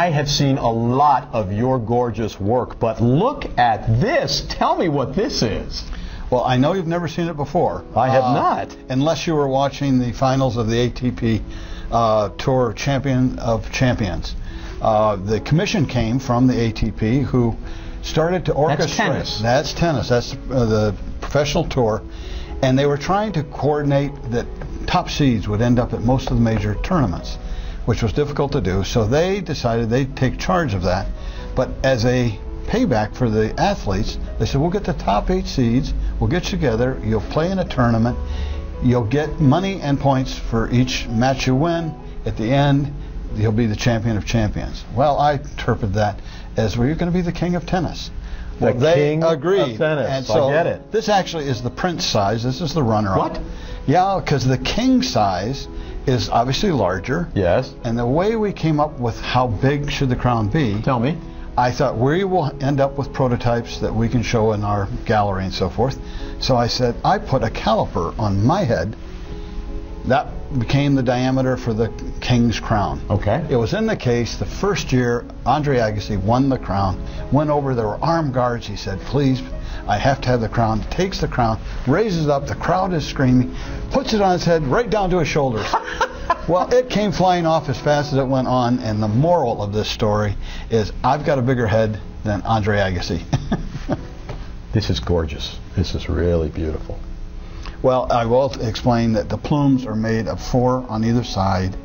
I have seen a lot of your gorgeous work, but look at this. Tell me what this is. Well, I know you've never seen it before. I have not. Unless you were watching the finals of the ATP Tour Champion of Champions. The commission came from the ATP, who started to orchestrate. That's tennis. That's tennis. That's the professional tour. And they were trying to coordinate that top seeds would end up at most of the major tournaments, which was difficult to do. So they decided they'd take charge of that. But as a payback for the athletes, they said, we'll get the top 8 seeds, we'll get together, you'll play in a tournament, you'll get money and points for each match you win. At the end, you'll be the champion of champions. Well, I interpret that as, well, you're going to be the king of tennis. Well, they agreed. Of tennis. And so I get it. This actually is the prince size. This is the runner-up. What? Yeah, because the king size is obviously larger. Yes. And the way we came up with how big should the crown be, Tell me. I thought we will end up with prototypes that we can show in our gallery and so forth. So I said, I put a caliper on my head. That became the diameter for the king's crown. Okay. It was in the case the first year Andre Agassi won the crown, went over, there were armed guards. He said, please, I have to have the crown. Takes the crown, raises it up, the crowd is screaming, puts it on his head right down to his shoulders. Well, it came flying off as fast as it went on, and the moral of this story is I've got a bigger head than Andre Agassi. This is gorgeous. This is really beautiful. Well, I will explain that the plumes are made of 4 on either side,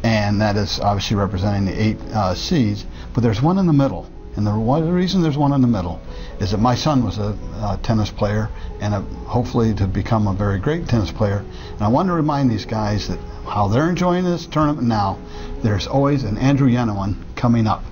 and that is obviously representing the 8 seeds, but there's one in the middle. And the reason there's one in the middle is that my son was a tennis player, and hopefully to become a very great tennis player. And I want to remind these guys that how they're enjoying this tournament now, there's always an Andrew Yenawine coming up.